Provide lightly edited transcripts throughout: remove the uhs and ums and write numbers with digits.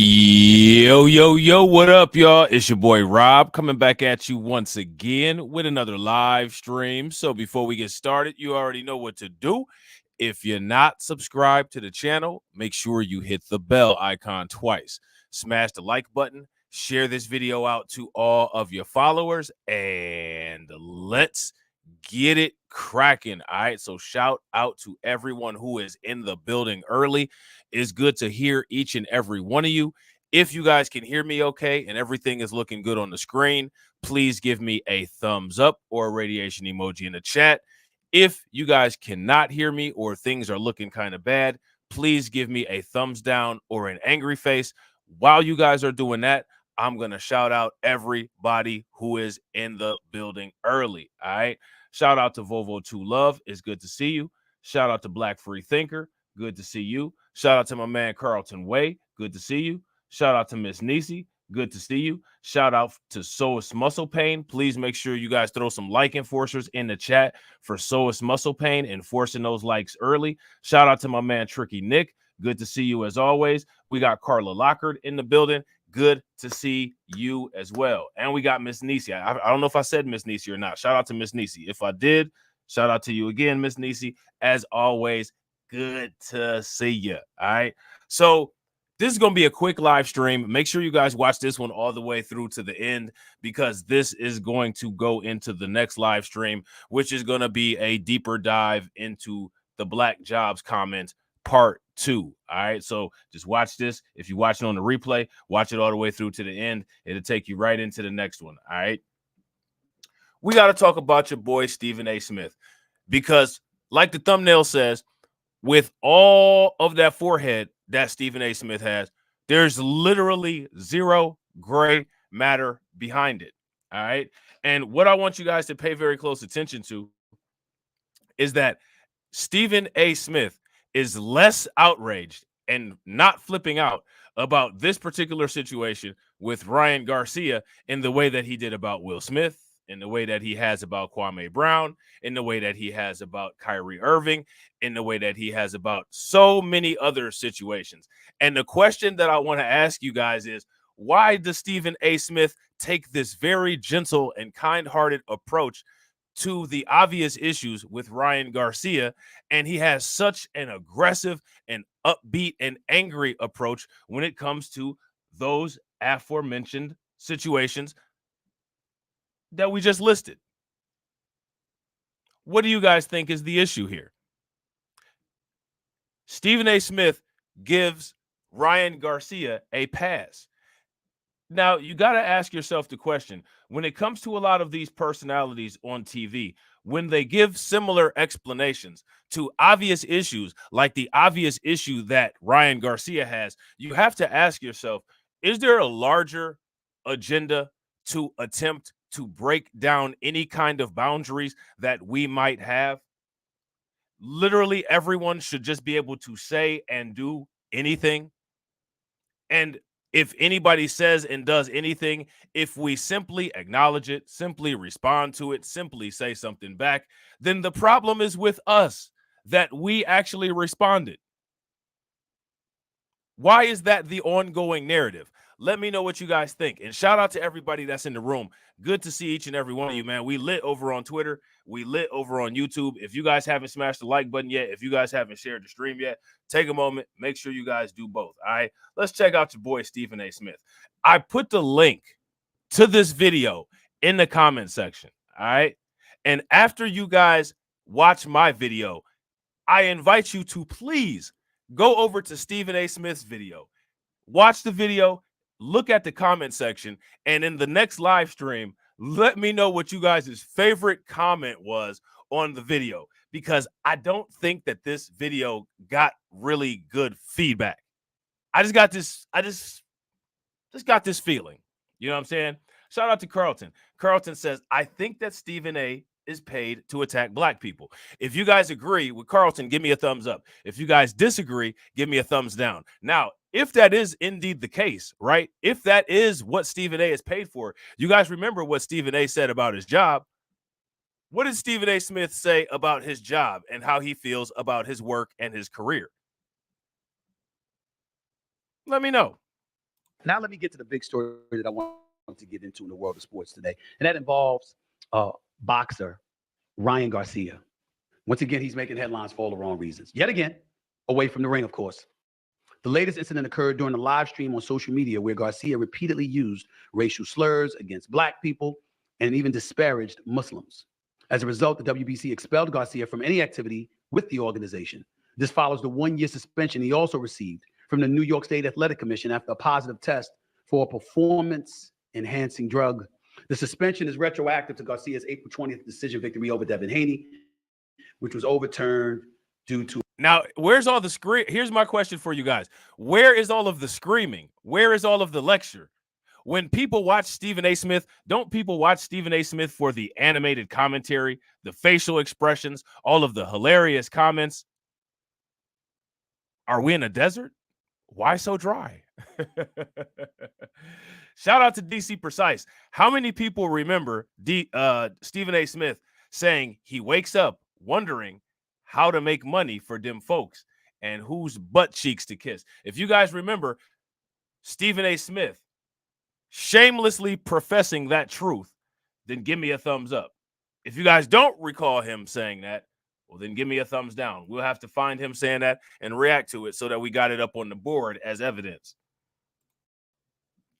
Yo, what up, y'all? It's your boy Rob coming back at you once again with another live stream. So before we get started, you already know what to do. If you're not subscribed to the channel, make sure you hit the bell icon twice. Smash the like button, share this video out to all of your followers, and let's get it cracking. All right. So shout out to everyone who is in the building early. It's good to hear each and every one of you. If you guys can hear me okay and everything is looking good on the screen, please give me a thumbs up or a radiation emoji in the chat. If you guys cannot hear me or things are looking kind of bad, please give me a thumbs down or an angry face. While you guys are doing that, I'm going to shout out everybody who is in the building early. All right. Shout out to Volvo 2 Love. It's good to see you. Shout out to Black Free Thinker. Good to see you. Shout out to my man Carlton Way. Good to see you. Shout out to Miss Nisi. Good to see you. Shout out to Soas Muscle Pain. Please make sure you guys throw some like enforcers in the chat for Soas Muscle Pain, enforcing those likes early. Shout out to my man Tricky Nick. Good to see you as always. We got Carla Lockard in the building. Good to see you as well. And we got Miss Nisi. I don't know if I said Miss Nisi or not. Shout out to Miss Nisi. If I did, shout out to you again, Miss Nisi. As always, good to see you. All right. So this is going to be a quick live stream. Make sure you guys watch this one all the way through to the end, because this is going to go into the next live stream, which is going to be a deeper dive into the Black Jobs comment part 2. All right. So just watch this. If you watch it on the replay, watch it all the way through to the end. It'll take you right into the next one. All right. We got to talk about your boy, Stephen A. Smith, because like the thumbnail says, with all of that forehead that Stephen A. Smith has, there's literally zero gray matter behind it. All right. And what I want you guys to pay very close attention to is that Stephen A. Smith is less outraged and not flipping out about this particular situation with Ryan Garcia in the way that he did about Will Smith, in the way that he has about Kwame Brown, in the way that he has about Kyrie Irving, in the way that he has about so many other situations. And the question that I want to ask you guys is, why does Stephen A. Smith take this very gentle and kind-hearted approach to the obvious issues with Ryan Garcia, and he has such an aggressive and upbeat and angry approach when it comes to those aforementioned situations that we just listed? What do you guys think is the issue here? Stephen A. Smith gives Ryan Garcia a pass. Now, you got to ask yourself the question, when it comes to a lot of these personalities on TV, when they give similar explanations to obvious issues, like the obvious issue that Ryan Garcia has, you have to ask yourself, is there a larger agenda to attempt to break down any kind of boundaries that we might have? Literally everyone should just be able to say and do anything. And if anybody says and does anything, if we simply acknowledge it, simply respond to it, simply say something back, then the problem is with us that we actually responded. Why is that the ongoing narrative? Let me know what you guys think. And shout out to everybody that's in the room. Good to see each and every one of you, man. We lit over on Twitter. We lit over on YouTube. If you guys haven't smashed the like button yet, if you guys haven't shared the stream yet, take a moment. Make sure you guys do both. All right. Let's check out your boy, Stephen A. Smith. I put the link to this video in the comment section. All right. And after you guys watch my video, I invite you to please go over to Stephen A. Smith's video, watch the video, look at the comment section, and in the next live stream, let me know what you guys' favorite comment was on the video, because I don't think that this video got really good feedback. I just got this feeling. You know what I'm saying? Shout out to Carlton. Carlton says, I think that Stephen A. is paid to attack black people. If you guys agree with Carlton, give me a thumbs up. If you guys disagree, give me a thumbs down. Now, if that is indeed the case, right? If that is what Stephen A. is paid for, you guys remember what Stephen A. said about his job. What did Stephen A. Smith say about his job and how he feels about his work and his career? Let me know. Now let me get to the big story that I want to get into in the world of sports today, and that involves boxer Ryan Garcia. Once again, he's making headlines for all the wrong reasons. Yet again, away from the ring, of course. The latest incident occurred during a live stream on social media where Garcia repeatedly used racial slurs against Black people and even disparaged Muslims. As a result, the WBC expelled Garcia from any activity with the organization. This follows the one-year suspension he also received from the New York State Athletic Commission after a positive test for a performance-enhancing drug. The suspension is retroactive to Garcia's April 20th decision victory over Devin Haney, which was overturned due to... Now, where's all the scream? Here's my question for you guys. Where is all of the screaming? Where is all of the lecture? When people watch Stephen A. Smith, don't people watch Stephen A. Smith for the animated commentary, the facial expressions, all of the hilarious comments? Are we in a desert? Why so dry? Shout out to DC Precise. How many people remember Stephen A. Smith saying he wakes up wondering how to make money for them folks and whose butt cheeks to kiss? If you guys remember Stephen A. Smith shamelessly professing that truth, then give me a thumbs up. If you guys don't recall him saying that, well, then give me a thumbs down. We'll have to find him saying that and react to it so that we got it up on the board as evidence.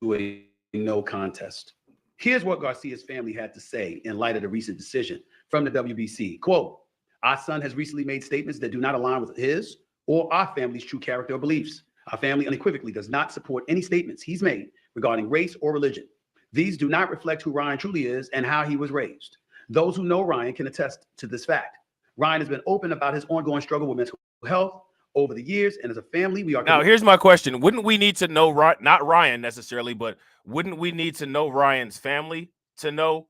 A no contest. Here's what Garcia's family had to say in light of the recent decision from the WBC. Quote, "Our son has recently made statements that do not align with his or our family's true character or beliefs. Our family unequivocally does not support any statements he's made regarding race or religion. These do not reflect who Ryan truly is and how he was raised. Those who know Ryan can attest to this fact. Ryan has been open about his ongoing struggle with mental health over the years, and as a family, we are..." Now, here's my question. Wouldn't we need to know, not Ryan necessarily, but wouldn't we need to know Ryan's family to know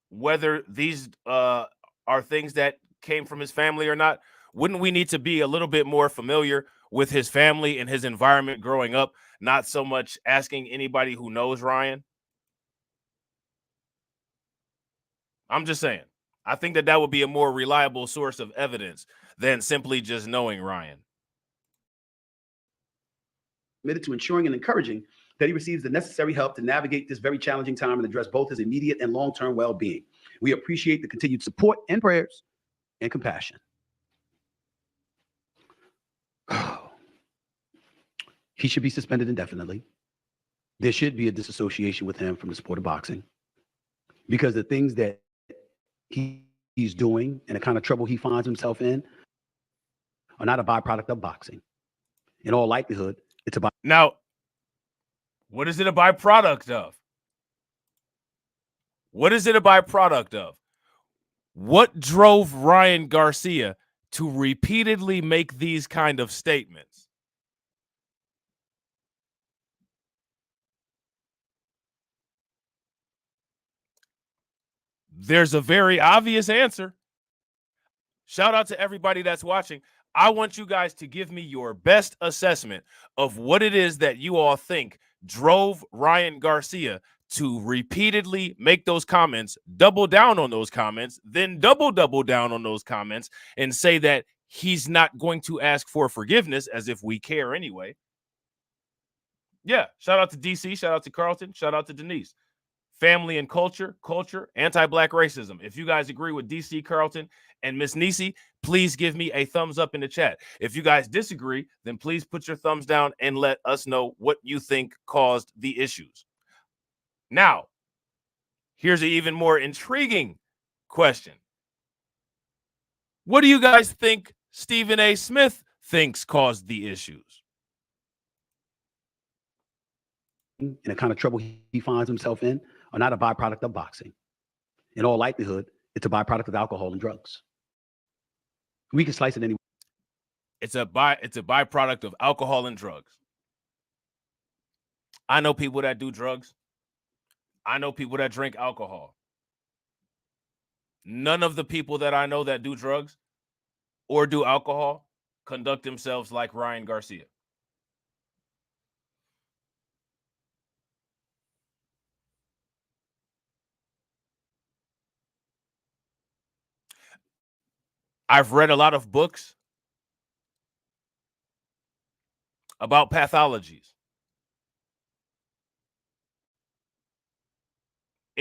whether these are things that came from his family or not? Wouldn't we need to be a little bit more familiar with his family and his environment growing up, not so much asking anybody who knows Ryan? I'm just saying. I think that would be a more reliable source of evidence than simply just knowing Ryan. Committed to ensuring and encouraging that he receives the necessary help to navigate this very challenging time and address both his immediate and long-term well-being. We appreciate the continued support and prayers and compassion. He should be suspended indefinitely. There should be a disassociation with him from the sport of boxing, because the things that he's doing and the kind of trouble he finds himself in are not a byproduct of boxing. In all likelihood, it's about... Now, what is it a byproduct of? What is it a byproduct of? What drove Ryan Garcia to repeatedly make these kind of statements? There's a very obvious answer. Shout out to everybody that's watching. I want you guys to give me your best assessment of what it is that you all think drove Ryan Garcia to repeatedly make those comments, double down on those comments, then double down on those comments, and say that he's not going to ask for forgiveness, as if we care anyway. Yeah, shout out to DC, shout out to Carlton, shout out to Denise. Family and culture, anti-Black racism. If you guys agree with DC, Carlton, and Miss Nisi, please give me a thumbs up in the chat. If you guys disagree, then please put your thumbs down and let us know what you think caused the issues. Now, here's an even more intriguing question. What do you guys think Stephen A. Smith thinks caused the issues? And the kind of trouble he finds himself in are not a byproduct of boxing. In all likelihood, it's a byproduct of alcohol and drugs. We can slice it anyway. It's a byproduct of alcohol and drugs. I know people that do drugs. I know people that drink alcohol. None of the people that I know that do drugs or do alcohol conduct themselves like Ryan Garcia. I've read a lot of books about pathologies.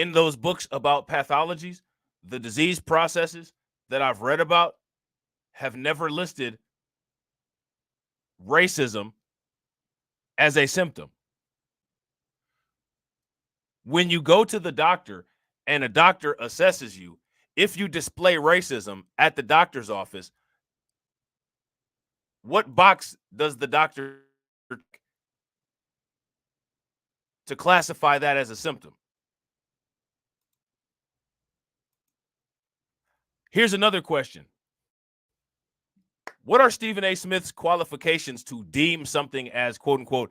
in those books about pathologies, the disease processes that I've read about have never listed racism as a symptom. When you go to the doctor and a doctor assesses you, if you display racism at the doctor's office, what box does the doctor to classify that as a symptom? Here's another question. What are Stephen A. Smith's qualifications to deem something as quote unquote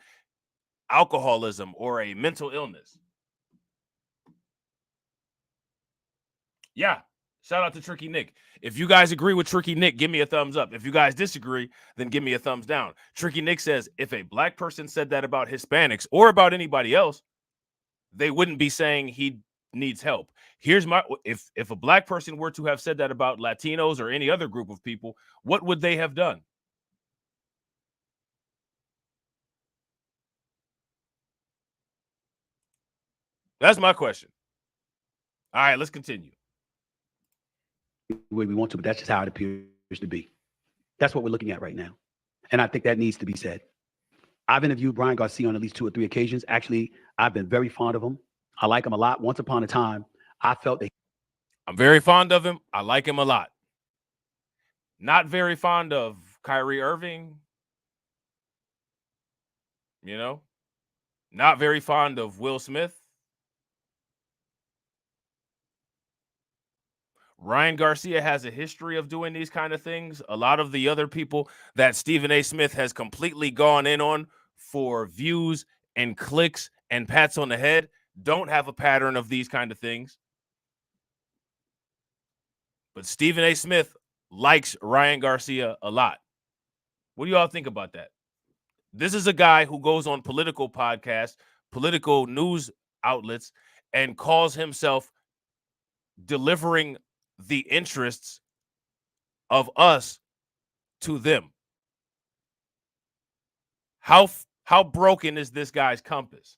alcoholism or a mental illness? Yeah. Shout out to Tricky Nick. If you guys agree with Tricky Nick, give me a thumbs up. If you guys disagree, then give me a thumbs down. Tricky Nick says if a black person said that about Hispanics or about anybody else, they wouldn't be saying he needs help. Here's my if a black person were to have said that about Latinos or any other group of people, what would they have done? That's my question. All right, let's continue. Way we want to, but that's just how it appears to be. That's what we're looking at right now. And I think that needs to be said. I've interviewed Ryan Garcia on at least 2 or 3 occasions. Actually, I've been very fond of him. I like him a lot. Once upon a time, I felt that I'm very fond of him. I like him a lot. Not very fond of Kyrie Irving. You know, not very fond of Will Smith. Ryan Garcia has a history of doing these kind of things. A lot of the other people that Stephen A. Smith has completely gone in on for views and clicks and pats on the head don't have a pattern of these kind of things. But Stephen A. Smith likes Ryan Garcia a lot. What do y'all think about that? This is a guy who goes on political podcasts, political news outlets, and calls himself delivering the interests of us to them. How broken is this guy's compass?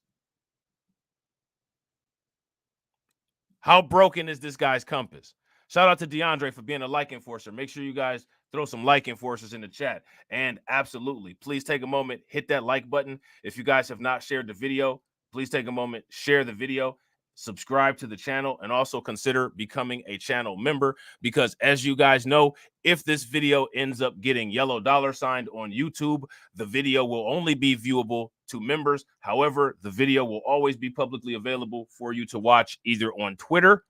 How broken is this guy's compass? Shout out to DeAndre for being a like enforcer. Make sure you guys throw some like enforcers in the chat. And absolutely, please take a moment, hit that like button. If you guys have not shared the video, please take a moment, share the video, subscribe to the channel, and also consider becoming a channel member, because as you guys know, if this video ends up getting yellow dollar signed on YouTube, the video will only be viewable to members. However, the video will always be publicly available for you to watch either on Twitter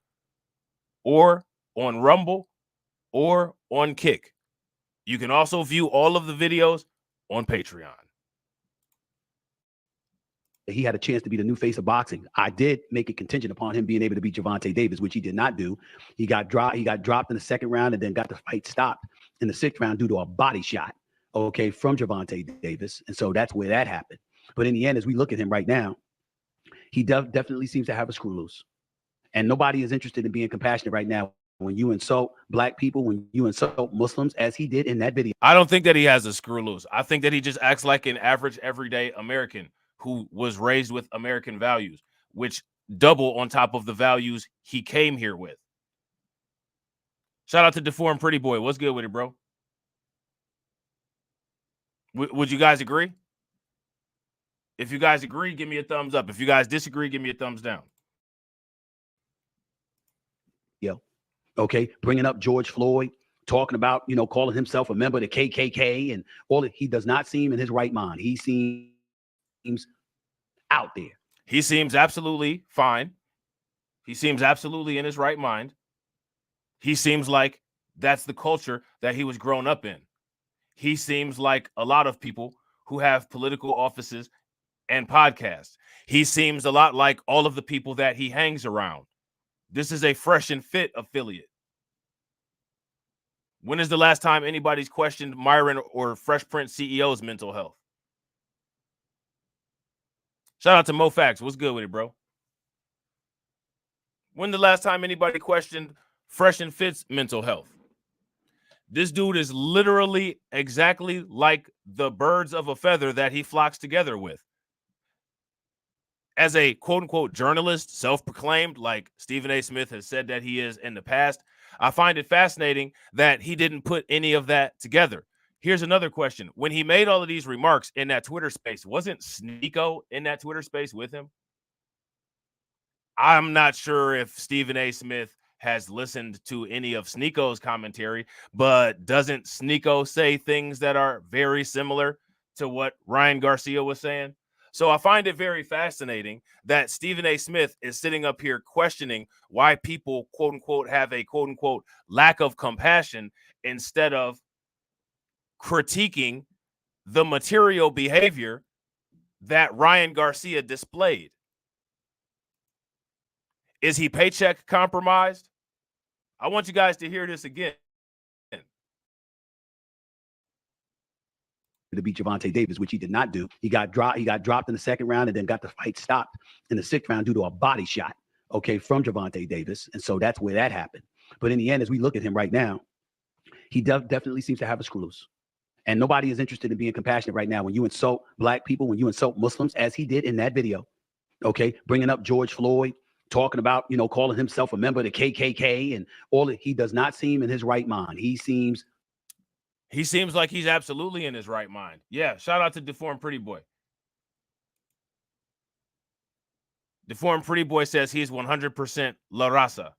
or on Rumble or on Kick. You can also view all of the videos on Patreon. he had a chance to be the new face of boxing. I did make it contingent upon him being able to beat Gervonta Davis, which he did not do. He got dropped in the second round and then got the fight stopped in the 6th round due to a body shot, okay, from Gervonta Davis. And so that's where that happened. But in the end, as we look at him right now, he definitely seems to have a screw loose. And nobody is interested in being compassionate right now when you insult black people, when you insult Muslims, as he did in that video. I don't think that he has a screw loose. I think that he just acts like an average, everyday American who was raised with American values, which double on top of the values he came here with. Shout out to Deformed Pretty Boy. What's good with it, bro? Would you guys agree? If you guys agree, give me a thumbs up. If you guys disagree, give me a thumbs down. Okay, bringing up George Floyd, talking about, calling himself a member of the KKK and all that. He does not seem in his right mind. He seems out there. He seems absolutely fine. He seems absolutely in his right mind. He seems like that's the culture that he was grown up in. He seems like a lot of people who have political offices and podcasts. He seems a lot like all of the people that he hangs around. This is a Fresh and Fit affiliate. When is the last time anybody's questioned Myron or Fresh Prince CEO's mental health? Shout out to MoFax. What's good with it, bro? When the last time anybody questioned Fresh and Fit's mental health? This dude is literally exactly like the birds of a feather that he flocks together with. as a quote-unquote journalist, self-proclaimed, like Stephen A. Smith has said that he is in the past, I find it fascinating that he didn't put any of that together. Here's another question. When he made all of these remarks in that Twitter space, wasn't Sneeko in that Twitter space with him? I'm not sure if Stephen A. Smith has listened to any of Sneeko's commentary, but doesn't Sneeko say things that are very similar to what Ryan Garcia was saying? So I find it very fascinating that Stephen A. Smith is sitting up here questioning why people, quote unquote, have a quote unquote lack of compassion instead of critiquing the material behavior that Ryan Garcia displayed. Is he paycheck compromised? I want you guys to hear this again. To beat Gervonta Davis, which he did not do. He got dropped in the second round and then got the fight stopped in the sixth round due to a body shot, okay, from Gervonta Davis. And so that's where that happened. But in the end, as we look at him right now, he definitely seems to have a screw loose. And nobody is interested in being compassionate right now. When you insult black people, when you insult Muslims, as he did in that video, okay, bringing up George Floyd, talking about, calling himself a member of the KKK and all that, he does not seem in his right mind. He seems like he's absolutely in his right mind. Yeah, shout out to Deformed Pretty Boy. Deformed Pretty Boy says he's 100% La Raza.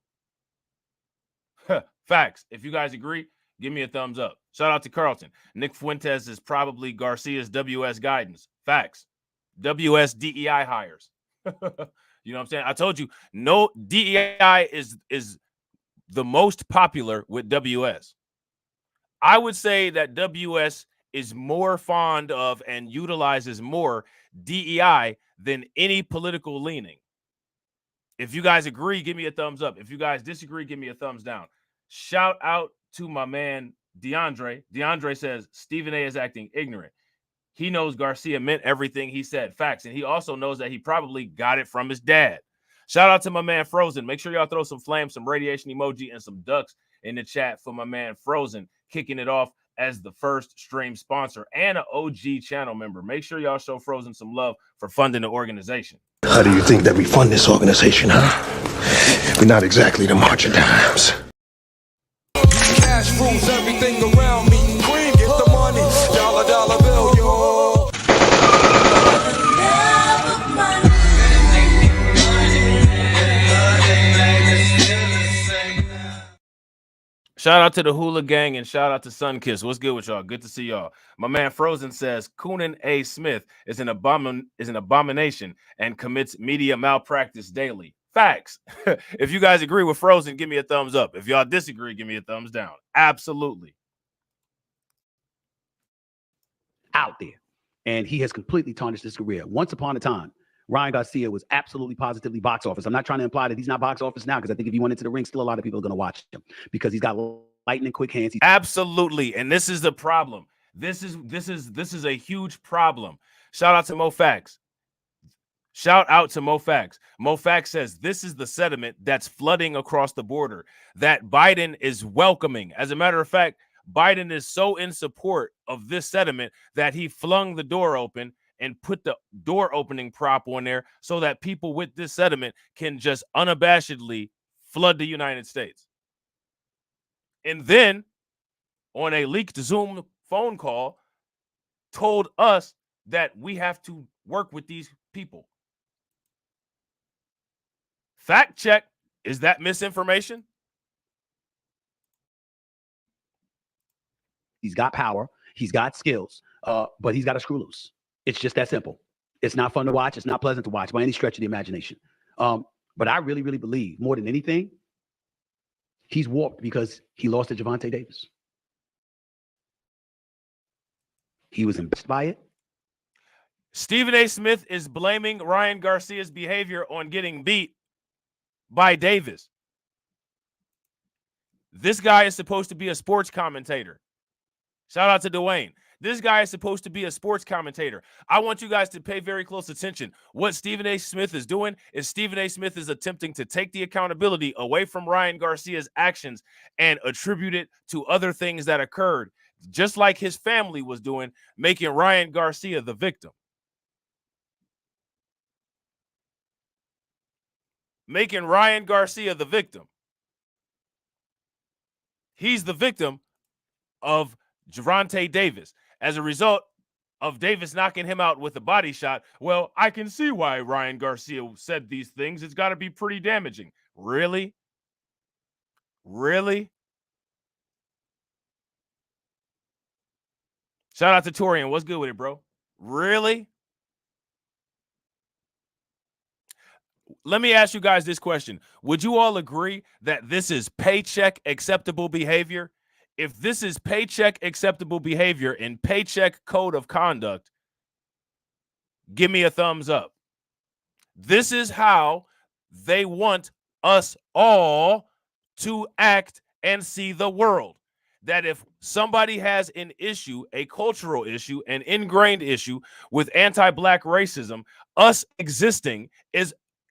Facts. If you guys agree, give me a thumbs up. Shout out to Carlton. Nick Fuentes is probably Garcia's WS guidance. Facts. WS DEI hires. You know what I'm saying? I told you, no, DEI is the most popular with WS. I would say that WS is more fond of and utilizes more DEI than any political leaning. If you guys agree, give me a thumbs up. If you guys disagree, give me a thumbs down. Shout out to my man, DeAndre. DeAndre says, Stephen A. is acting ignorant. He knows Garcia meant everything he said. Facts. And he also knows that he probably got it from his dad. Shout out to my man, Frozen. Make sure y'all throw some flames, some radiation emoji, and some ducks in the chat for my man, Frozen, kicking it off as the first stream sponsor and an OG channel member. Make sure y'all show Frozen some love for funding the organization. How do you think that we fund this organization, huh? We're not exactly the March of Dimes. Cash rules everything around me. Queen, get the money. Dollar bill, yo. Shout out to the Hula Gang and shout out to Sunkiss. What's good with y'all? Good to see y'all. My man Frozen says Coonan A. Smith is an abomination and commits media malpractice daily. Facts. If you guys agree with Frozen, give me a thumbs up. If y'all disagree, give me a thumbs down. Absolutely. out there. And he has completely tarnished his career. Once upon a time, Ryan Garcia was absolutely positively box office. I'm not trying to imply that he's not box office now, because I think if he went into the ring, still a lot of people are going to watch him because he's got lightning quick hands. Absolutely. And this is the problem. This is a huge problem. Shout out to Mo Fax. Shout out to Mo Fax. Mo Fax says this is the sentiment that's flooding across the border that Biden is welcoming. As a matter of fact, Biden is so in support of this sentiment that he flung the door open and put the door opening prop on there so that people with this sentiment can just unabashedly flood the United States. And then on a leaked Zoom phone call, told us that we have to work with these people. Fact check. Is that misinformation? He's got power. He's got skills, but he's got a screw loose. It's just that simple. It's not fun to watch. It's not pleasant to watch by any stretch of the imagination. But I really, really believe more than anything, he's warped because he lost to Gervonta Davis. He was embarrassed by it. Stephen A. Smith is blaming Ryan Garcia's behavior on getting beat by Davis. This guy is supposed to be a sports commentator. Shout out to Dwayne. This guy is supposed to be a sports commentator. I want you guys to pay very close attention. What Stephen A. Smith is doing is Stephen A. Smith is attempting to take the accountability away from Ryan Garcia's actions and attribute it to other things that occurred, just like his family was doing, making Ryan Garcia the victim. making Ryan Garcia the victim. He's the victim of Gervonta Davis. As a result of Davis knocking him out with a body shot, well, I can see why Ryan Garcia said these things. It's got to be pretty damaging. Really? Really? Shout out to Torian. What's good with it, bro? Really? Let me ask you guys this question. Would you all agree that this is paycheck acceptable behavior? If this is paycheck acceptable behavior and paycheck code of conduct, give me a thumbs up. This is how they want us all to act and see the world. That if somebody has an issue, a cultural issue, an ingrained issue with anti-black racism, us existing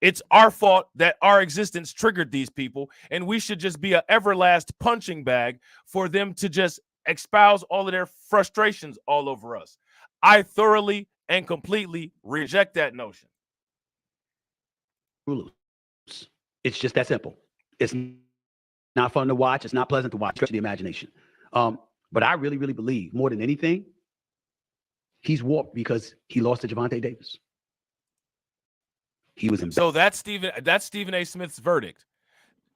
it's our fault that our existence triggered these people, and we should just be an everlast punching bag for them to just espouse all of their frustrations all over us. I thoroughly and completely reject that notion. It's just that simple. It's not fun to watch. It's not pleasant to watch. Stretch the imagination. But I really, really believe more than anything, he's warped because he lost to Gervonta Davis. He was embarrassed. So that's Stephen A. Smith's verdict.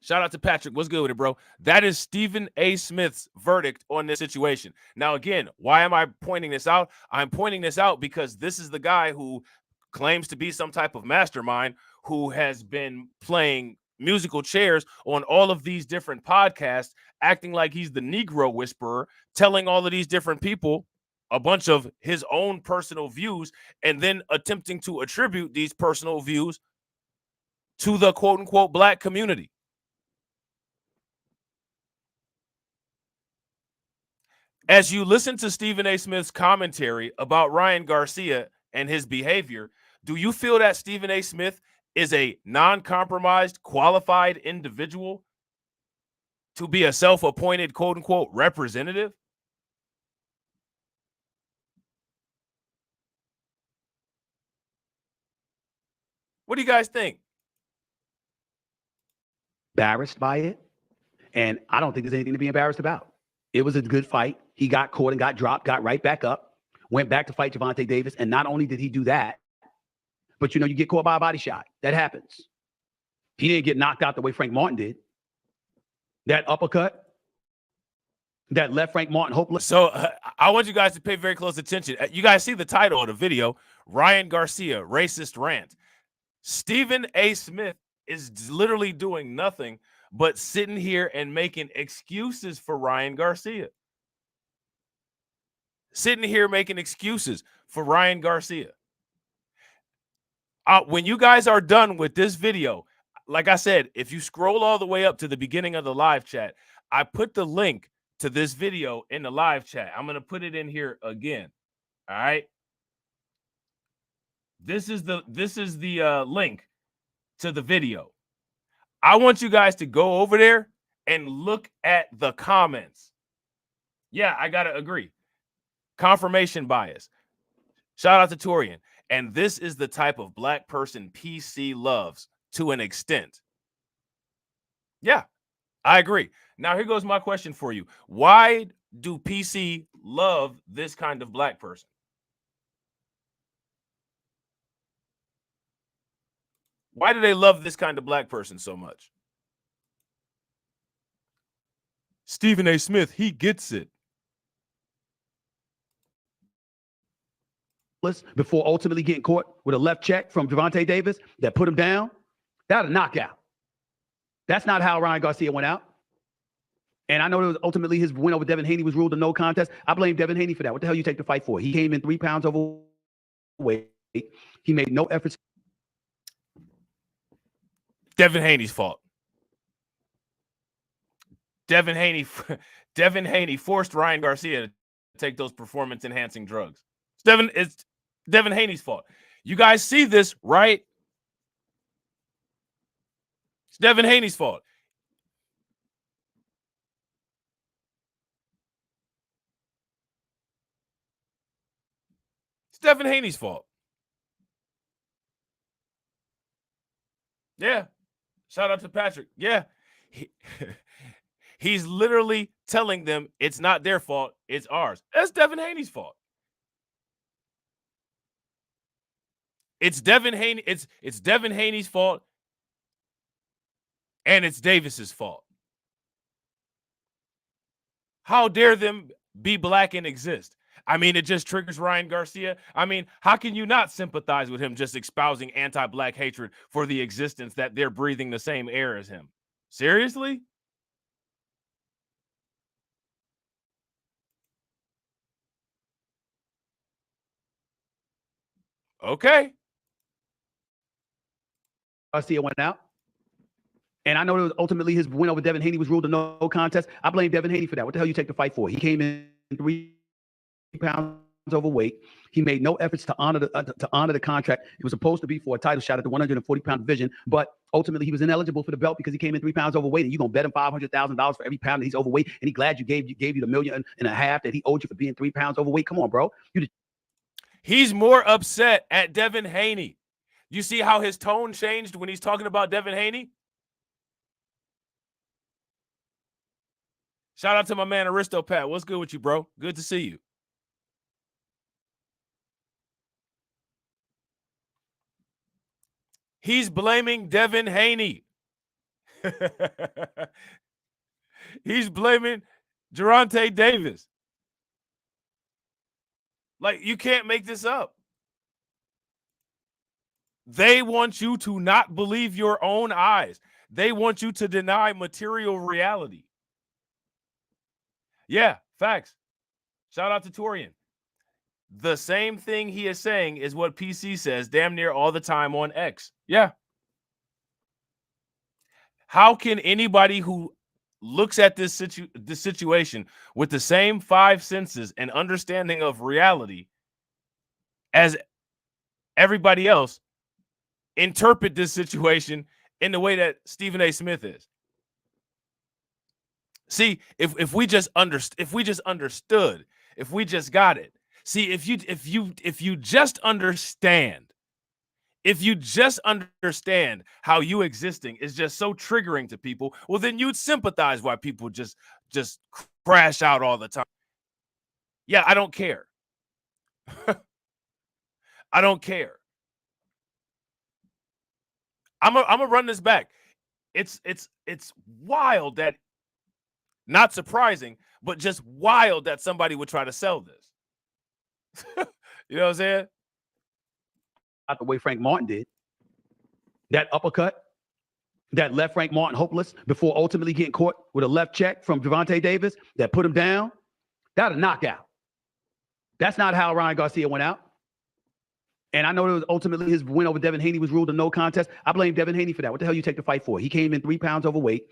Shout out to Patrick. What's good with it, bro? That is Stephen A. Smith's verdict on this situation. Now, again, why am I pointing this out? I'm pointing this out because this is the guy who claims to be some type of mastermind who has been playing musical chairs on all of these different podcasts, acting like he's the Negro whisperer, telling all of these different people a bunch of his own personal views, and then attempting to attribute these personal views to the quote-unquote black community. As you listen to Stephen A. Smith's commentary about Ryan Garcia and his behavior, do you feel that Stephen A. Smith is a non-compromised, qualified individual to be a self-appointed quote-unquote representative? What do you guys think? Embarrassed by it. And I don't think there's anything to be embarrassed about. It was a good fight. He got caught and got dropped, got right back up, went back to fight Gervonta Davis. And not only did he do that, but you get caught by a body shot. That happens. He didn't get knocked out the way Frank Martin did. That uppercut that left Frank Martin hopeless. So I want you guys to pay very close attention. You guys see the title of the video, Ryan Garcia, Racist Rant. Stephen A. Smith is literally doing nothing but sitting here and making excuses for Ryan Garcia. Sitting here making excuses for Ryan Garcia. When you guys are done with this video, like I said, if you scroll all the way up to the beginning of the live chat, I put the link to this video in the live chat. I'm going to put it in here again. All right. This is the link to the video. I want you guys to go over there and look at the comments. Yeah, I got to agree. Confirmation bias. Shout out to Torian. And this is the type of black person PC loves to an extent. Yeah, I agree. Now, here goes my question for you. Why do PC love this kind of black person? Why do they love this kind of black person so much? Stephen A. Smith, he gets it. Before ultimately getting caught with a left check from Gervonta Davis that put him down, that was a knockout. That's not how Ryan Garcia went out. And I know it was ultimately his win over Devin Haney was ruled a no contest. I blame Devin Haney for that. What the hell you take the fight for? He came in 3 pounds overweight. He made no efforts. Devin Haney's fault. Devin Haney forced Ryan Garcia to take those performance-enhancing drugs. It's Devin Haney's fault. You guys see this, right? It's Devin Haney's fault. It's Devin Haney's fault. Yeah. Shout out to Patrick. Yeah. He's literally telling them it's not their fault, it's ours. That's Devin Haney's fault. It's Devin Haney. It's Devin Haney's fault, and it's Davis's fault. How dare them be black and exist? I mean, it just triggers Ryan Garcia. I mean, how can you not sympathize with him just espousing anti-black hatred for the existence that they're breathing the same air as him? Seriously? Okay. Garcia went out. And I know it was ultimately his win over Devin Haney was ruled a no contest. I blame Devin Haney for that. What the hell you take the fight for? He came in 3 pounds overweight. He made no efforts to honor the contract. It was supposed to be for a title shot at the 140-pound division, but ultimately he was ineligible for the belt because he came in 3 pounds overweight. And you're gonna bet him $500,000 for every pound that he's overweight. And he glad you gave you the $1.5 million that he owed you for being 3 pounds overweight. Come on, bro. He's more upset at Devin Haney. You see how his tone changed when he's talking about Devin Haney? Shout out to my man Aristopat. What's good with you, bro? Good to see you. He's blaming Devin Haney. He's blaming Gervonta Davis. Like, you can't make this up. They want you to not believe your own eyes. They want you to deny material reality. Yeah, facts. Shout out to Torian. The same thing he is saying is what PC says damn near all the time on X. Yeah. How can anybody who looks at this situation with the same 5 senses and understanding of reality as everybody else interpret this situation in the way that Stephen A. Smith is? See, if we just understood, if we just got it. See, if you just understand how you existing is just so triggering to people, well, then you'd sympathize why people just crash out all the time. Yeah, I don't care. I don't care. I'm gonna run this back. It's wild that, not surprising, but just wild that somebody would try to sell this. You know what I'm saying? Not the way Frank Martin did. That uppercut that left Frank Martin hopeless before ultimately getting caught with a left check from Gervonta Davis that put him down. That a knockout. That's not how Ryan Garcia went out. And I know it was ultimately his win over Devin Haney was ruled a no contest. I blame Devin Haney for that. What the hell you take the fight for? He came in 3 pounds overweight.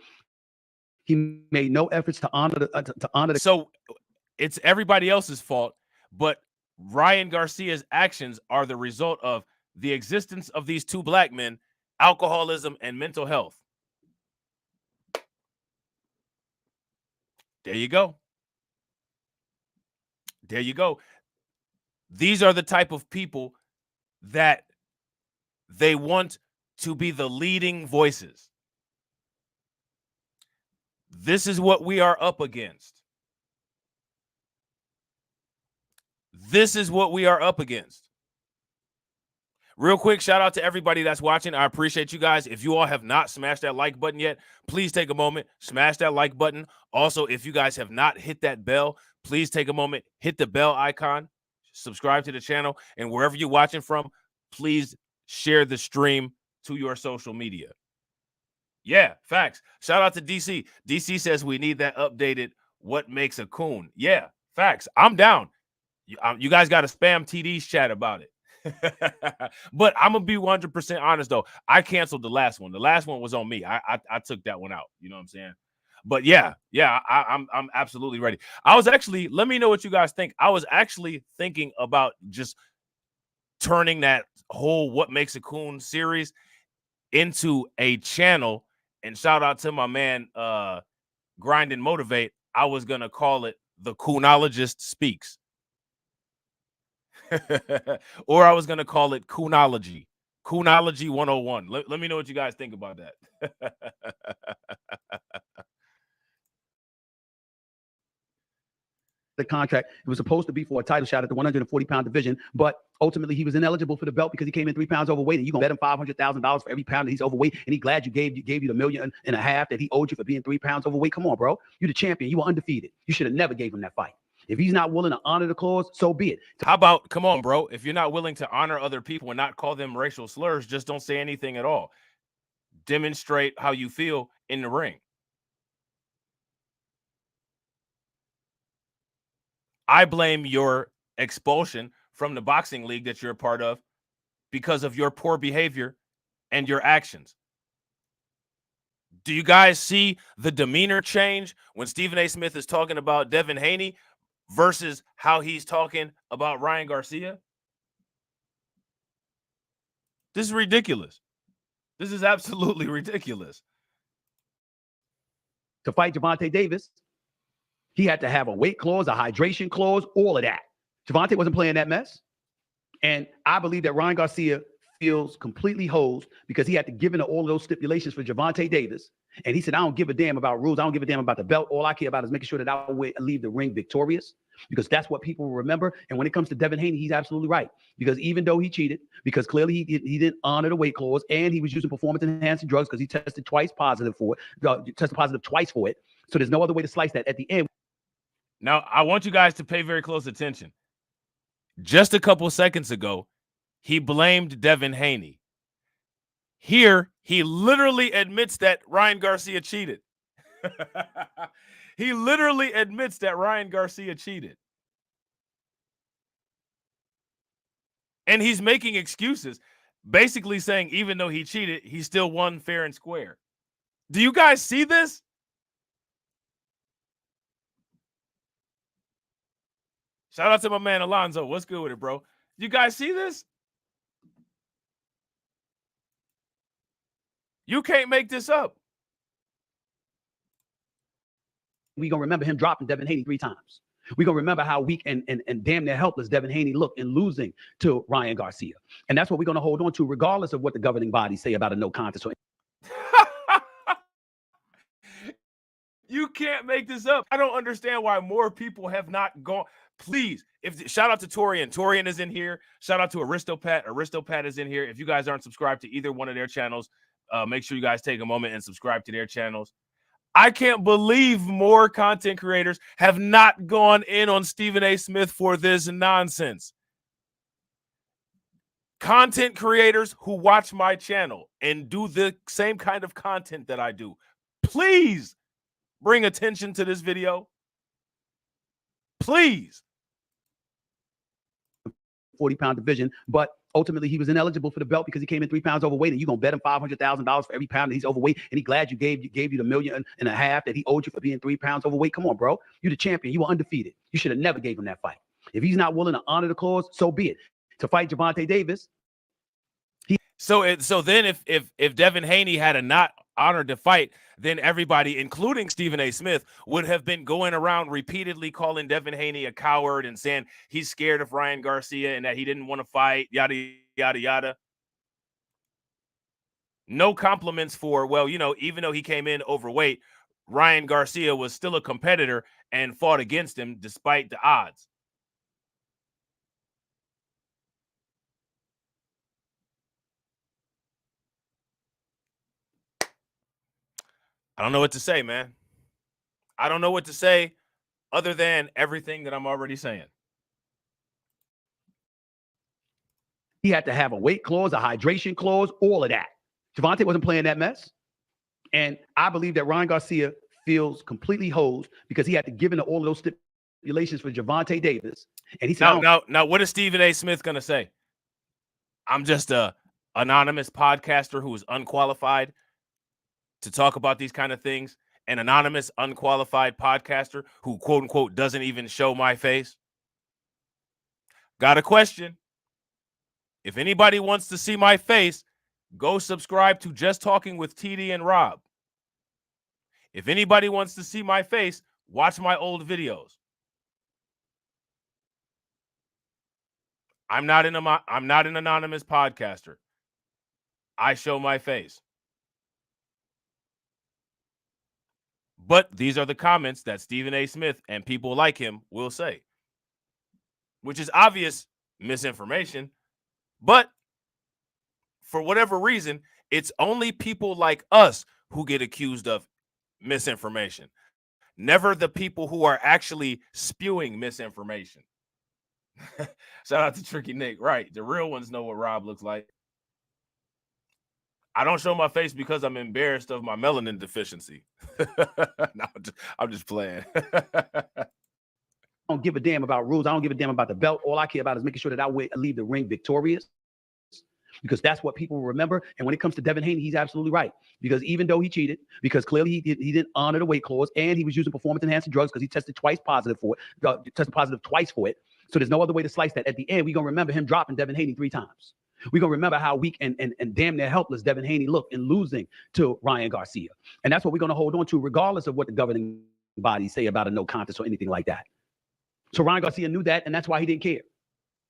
He made no efforts to honor the. So it's everybody else's fault, but Ryan Garcia's actions are the result of the existence of these 2 black men, alcoholism and mental health. There you go. There you go. These are the type of people that they want to be the leading voices. This is what we are up against. This is what we are up against. Real quick, shout out to everybody that's watching. I appreciate you guys. If you all have not smashed that like button yet, please take a moment, smash that like button. Also, if you guys have not hit that bell, please take a moment, hit the bell icon, subscribe to the channel, and wherever you're watching from, please share the stream to your social media. Yeah, facts. Shout out to DC. DC says we need that updated what makes a coon. Yeah, facts. I'm down. You guys got to spam TD's chat about it. But I'm gonna be 100% honest though. I canceled the last one. The last one was on me. I took that one out. You know what I'm saying? But yeah, I'm absolutely ready. I was actually, let me know what you guys think. I was actually thinking about just turning that whole What Makes a Coon series into a channel. And shout out to my man Grind and Motivate. I was gonna call it The Coonologist Speaks. Or I was gonna call it Coonology. Coonology 101. Let me know what you guys think about that. The contract. It was supposed to be for a title shot at the 140-pound division, but ultimately he was ineligible for the belt because he came in 3 pounds overweight. And you gonna bet him $500,000 for every pound that he's overweight, and he glad you gave you the $1.5 million that he owed you for being 3 pounds overweight. Come on, bro. You the champion. You were undefeated. You should have never gave him that fight. If he's not willing to honor the clause, so be it. How about, come on, bro? If you're not willing to honor other people and not call them racial slurs, just don't say anything at all. Demonstrate how you feel in the ring. I blame your expulsion from the boxing league that you're a part of because of your poor behavior and your actions. Do you guys see the demeanor change when Stephen A. Smith is talking about Devin Haney versus how he's talking about Ryan Garcia? This is ridiculous. This is absolutely ridiculous. To fight Gervonta Davis, he had to have a weight clause, a hydration clause, all of that. Gervonta wasn't playing that mess. And I believe that Ryan Garcia feels completely hosed because he had to give in to all of those stipulations for Gervonta Davis. And he said, I don't give a damn about rules. I don't give a damn about the belt. All I care about is making sure that I leave the ring victorious, because that's what people will remember. And when it comes to Devin Haney, he's absolutely right. Because even though he cheated, because clearly he didn't honor the weight clause, and he was using performance-enhancing drugs because he tested positive for it, twice for it. So there's no other way to slice that at the end. Now, I want you guys to pay very close attention. Just a couple seconds ago, he blamed Devin Haney. Here, he literally admits that Ryan Garcia cheated. He literally admits that Ryan Garcia cheated. And he's making excuses, basically saying even though he cheated, he still won fair and square. Do you guys see this? Shout out to my man Alonzo. What's good with it, bro? You guys see this? You can't make this up. We're going to remember him dropping Devin Haney 3 times. We're going to remember how weak and damn near helpless Devin Haney looked in losing to Ryan Garcia. And that's what we're going to hold on to, regardless of what the governing bodies say about a no contest. You can't make this up. I don't understand why more people have not gone. Please, shout out to Torian. Torian is in here. Shout out to Aristopat. Aristopat is in here. If you guys aren't subscribed to either one of their channels, make sure you guys take a moment and subscribe to their channels. I can't believe more content creators have not gone in on Stephen A. Smith for this nonsense. Content creators who watch my channel and do the same kind of content that I do, please bring attention to this video. Please. 40-pound division, but ultimately he was ineligible for the belt because he came in 3 pounds overweight, and you're going to bet him $500,000 for every pound that he's overweight, and he glad you gave you the $1.5 million that he owed you for being 3 pounds overweight. Come on, bro. You the champion. You were undefeated. You should have never gave him that fight. If he's not willing to honor the clause, so be it. To fight Gervonta Davis. So then if Devin Haney had a not honored the fight, then everybody, including Stephen A. Smith, would have been going around repeatedly calling Devin Haney a coward and saying he's scared of Ryan Garcia and that he didn't want to fight, yada, yada, yada. No compliments for, well, you know, even though he came in overweight, Ryan Garcia was still a competitor and fought against him despite the odds. I don't know what to say, man. I don't know what to say other than everything that I'm already saying. He had to have a weight clause, a hydration clause, all of that. Gervonta wasn't playing that mess. And I believe that Ryan Garcia feels completely hosed because he had to give in to all of those stipulations for Gervonta Davis. And he said, now, what is Stephen A. Smith going to say? I'm just a anonymous podcaster who is unqualified to talk about these kind of things. An anonymous, unqualified podcaster who, quote unquote, doesn't even show my face. Got a question. If anybody wants to see my face, go subscribe to Just Talking with TD and Robb. If anybody wants to see my face, watch my old videos. I'm not an anonymous podcaster. I show my face. But these are the comments that Stephen A. Smith and people like him will say, which is obvious misinformation. But for whatever reason, it's only people like us who get accused of misinformation, never the people who are actually spewing misinformation. Shout out to Tricky Nick. Right. The real ones know what Robb looks like. I don't show my face because I'm embarrassed of my melanin deficiency. No, I'm just playing. I don't give a damn about rules. I don't give a damn about the belt. All I care about is making sure that I leave the ring victorious, because that's what people will remember. And when it comes to Devin Haney, he's absolutely right. Because even though he cheated, because clearly he didn't honor the weight clause, and he was using performance-enhancing drugs because he tested twice positive for it, tested positive twice for it. So there's no other way to slice that. At the end, we're going to remember him dropping Devin Haney 3 times. We're going to remember how weak and damn near helpless Devin Haney looked in losing to Ryan Garcia. And that's what we're going to hold on to, regardless of what the governing bodies say about a no contest or anything like that. So Ryan Garcia knew that, and that's why he didn't care.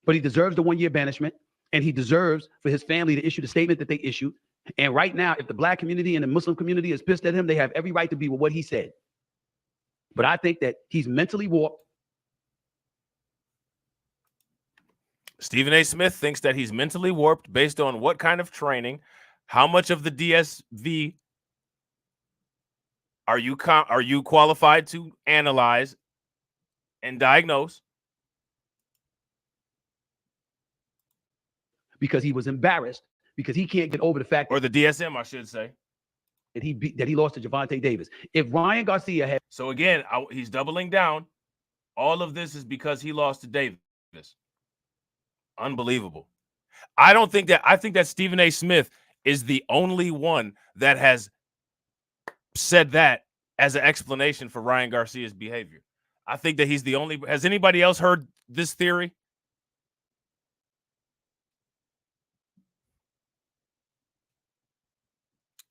But he deserves the 1-year banishment, and he deserves for his family to issue the statement that they issued. And right now, if the black community and the Muslim community is pissed at him, they have every right to be with what he said. But I think that he's mentally warped. Stephen A. Smith thinks that he's mentally warped based on what kind of training, how much of the DSV are you qualified to analyze and diagnose? Because he was embarrassed, because he can't get over the fact, or the DSM, I should say, that he lost to Gervonta Davis. If Ryan Garcia had, so again, he's doubling down. All of this is because he lost to Davis. Unbelievable. I think that Stephen A. Smith is the only one that has said that as an explanation for Ryan Garcia's behavior. I think that he's the only. Has anybody else heard this theory?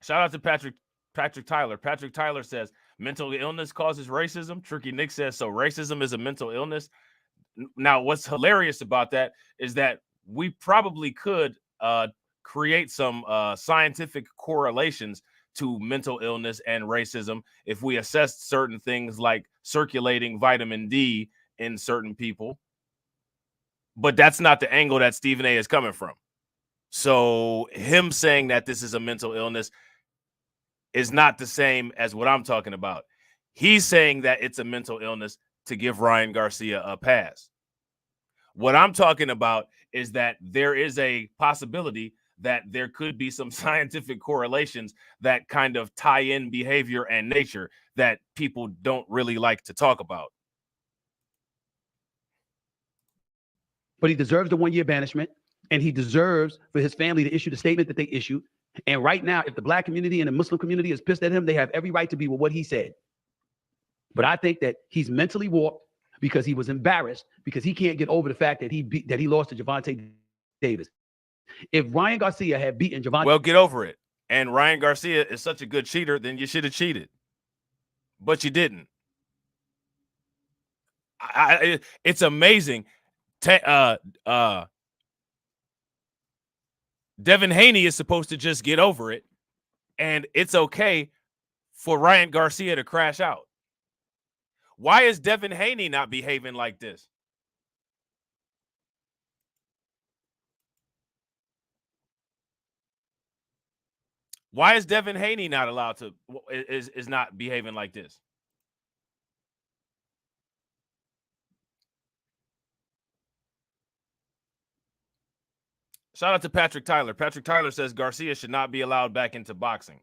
Shout out to Patrick Tyler. Patrick Tyler says mental illness causes racism. Tricky Nick says so. Racism is a mental illness. Now, what's hilarious about that is that we probably could create some scientific correlations to mental illness and racism if we assessed certain things like circulating vitamin D in certain people. But that's not the angle that Stephen A. is coming from. So him saying that this is a mental illness is not the same as what I'm talking about. He's saying that it's a mental illness to give Ryan Garcia a pass. What I'm talking about is that there is a possibility that there could be some scientific correlations that kind of tie in behavior and nature that people don't really like to talk about. But he deserves the 1-year banishment, and he deserves for his family to issue the statement that they issued. And right now, if the black community and the Muslim community is pissed at him, they have every right to be with what he said. But I think that he's mentally warped, because he was embarrassed, because he can't get over the fact that he lost to Gervonta Davis. If Ryan Garcia had beaten Gervonta, well, get over it. And Ryan Garcia is such a good cheater, then you should have cheated, but you didn't. It's amazing. Devin Haney is supposed to just get over it, and it's okay for Ryan Garcia to crash out. Why is Devin Haney not behaving like this? Why is Devin Haney not allowed to, is not behaving like this? Shout out to Patrick Tyler. Patrick Tyler says Garcia should not be allowed back into boxing.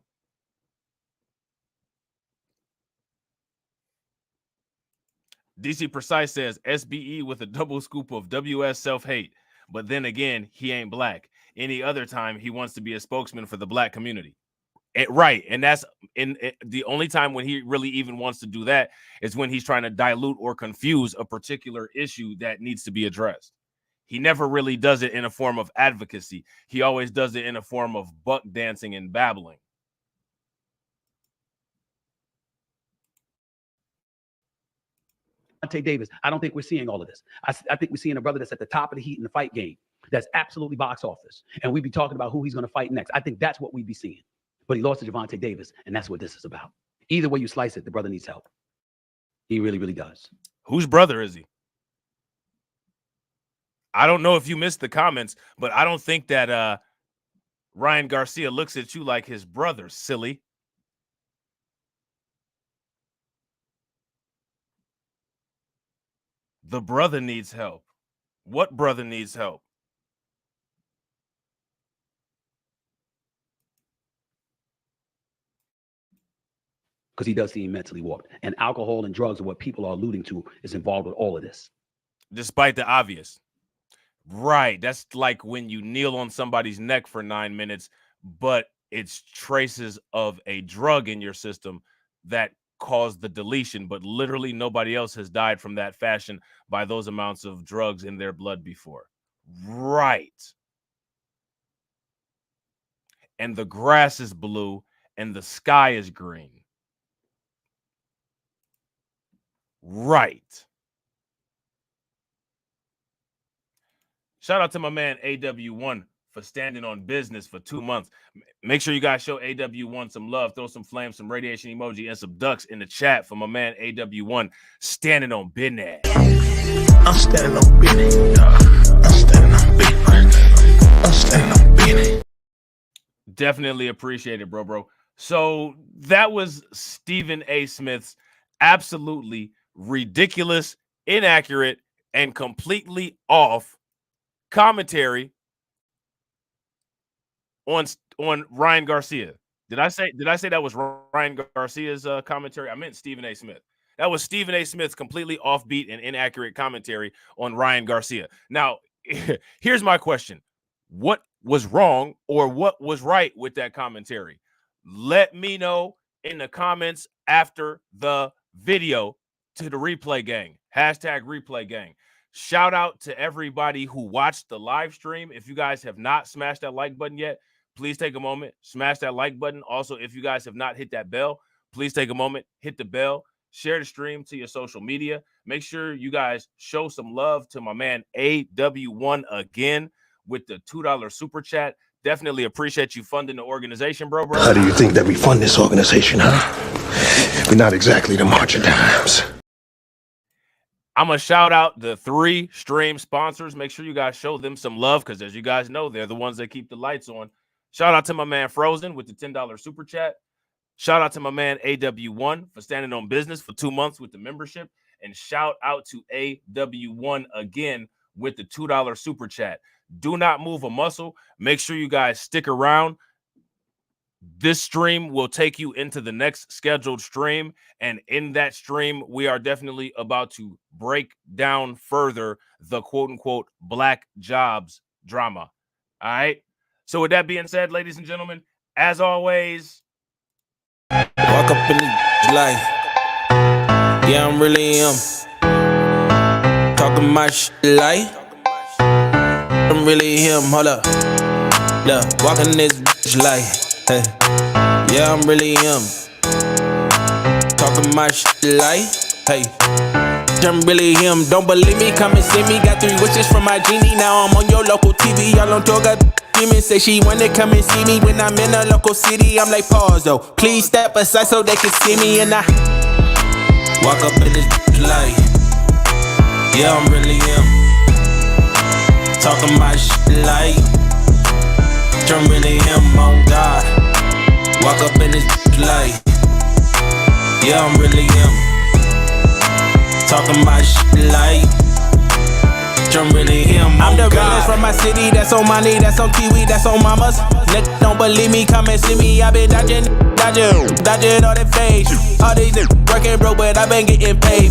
DC Precise says SBE with a double scoop of WS self-hate. But then again, he ain't black. Any other time, he wants to be a spokesman for the black community. Right. And that's the only time when he really even wants to do that is when he's trying to dilute or confuse a particular issue that needs to be addressed. He never really does it in a form of advocacy. He always does it in a form of buck dancing and babbling. Davis, I don't think we're seeing all of this. I think we're seeing a brother that's at the top of the heat in the fight game. that's absolutely box office. And we'd be talking about who he's going to fight next. I think that's what we'd be seeing. But he lost to Gervonta Davis, and that's what this is about. Either way you slice it, the brother needs help. He really, really does. Whose brother is he? I don't know if you missed the comments, but I don't think that Ryan Garcia looks at you like his brother, silly. The brother needs help. What brother needs help? Because he does seem mentally warped. And alcohol and drugs are what people are alluding to is involved with all of this. Despite the obvious. Right. That's like when you kneel on somebody's neck for 9 minutes, but it's traces of a drug in your system that caused the deletion, but literally nobody else has died from that fashion by those amounts of drugs in their blood before. Right. And the grass is blue and the sky is green. Right. Shout out to my man AW1 for standing on business for 2 months. Make sure you guys show AW1 some love. Throw some flames, some radiation emoji, and some ducks in the chat for my man AW1 standing on business. I'm standing on business. I'm standing on business. I'm standing on business. Definitely appreciate it, bro. So that was Stephen A. Smith's absolutely ridiculous, inaccurate, and completely off commentary on Ryan Garcia. Did I say that was Ryan Garcia's commentary? I meant Stephen A. Smith. That was Stephen A. Smith's completely offbeat and inaccurate commentary on Ryan Garcia. Now, here's my question. What was wrong or what was right with that commentary? Let me know in the comments after the video to the replay gang. Hashtag replay gang. Shout out to everybody who watched the live stream. If you guys have not smashed that like button yet, please take a moment, smash that like button. Also, if you guys have not hit that bell, please take a moment, hit the bell, share the stream to your social media. Make sure you guys show some love to my man AW1 again with the $2 super chat. Definitely appreciate you funding the organization, bro. How do you think that we fund this organization, huh? We're not exactly the March of Dimes. I'm going to shout out the 3 stream sponsors. Make sure you guys show them some love because, as you guys know, they're the ones that keep the lights on. Shout out to my man Frozen with the $10 super chat. Shout out to my man AW1 for standing on business for 2 months with the membership. And shout out to AW1 again with the $2 super chat. Do not move a muscle. Make sure you guys stick around. This stream will take you into the next scheduled stream. And in that stream, we are definitely about to break down further the quote-unquote black jobs drama. All right? So with that being said, ladies and gentlemen, as always, walk up in the life. Yeah, I'm really talking my shit like I'm really him. Hold up, look, walking this bitch like, hey. Yeah, I'm really him. Talking my shit like, hey. I'm really him. Don't believe me? Come and see me. Got 3 wishes from my genie. Now I'm on your local TV. Y'all on tour. Got demons. Say she wanna come and see me when I'm in a local city. I'm like, pause though. Please step aside so they can see me. And I walk up in this light. Yeah, I'm really him. Talking my shit like I'm really him. On God. Walk up in this light. Yeah, I'm really him. Talking my shit like I'm really him. I'm the realest from my city. That's on my knee, that's on Kiwi, that's on mamas. Niggas don't believe me, come and see me. I been dodging all that face. All these niggas working broke, but I been getting paid.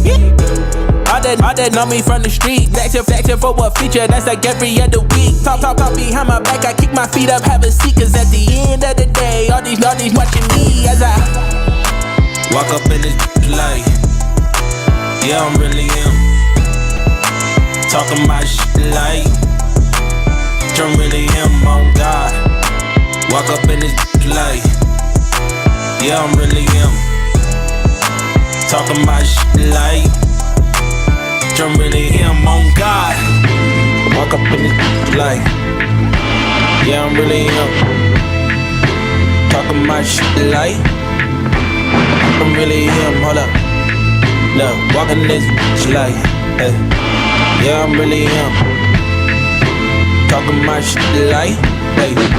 All that know me from the street. Flexing for what feature, that's like every other week. Talk behind my back, I kick my feet up, have a seat. Cause at the end of the day, all these watching me as I walk up in this light. Yeah, I'm really him. Talking my shit like I'm really him. On God. Walk up in this light. Yeah, I'm really him. Talking my shit like I'm really him. On God. Walk up in this like, yeah, I'm really him. Talking my shit like, I'm really him. Hold up, look, walking this like, hey, yeah, I'm really him. Talking my shit like, hey.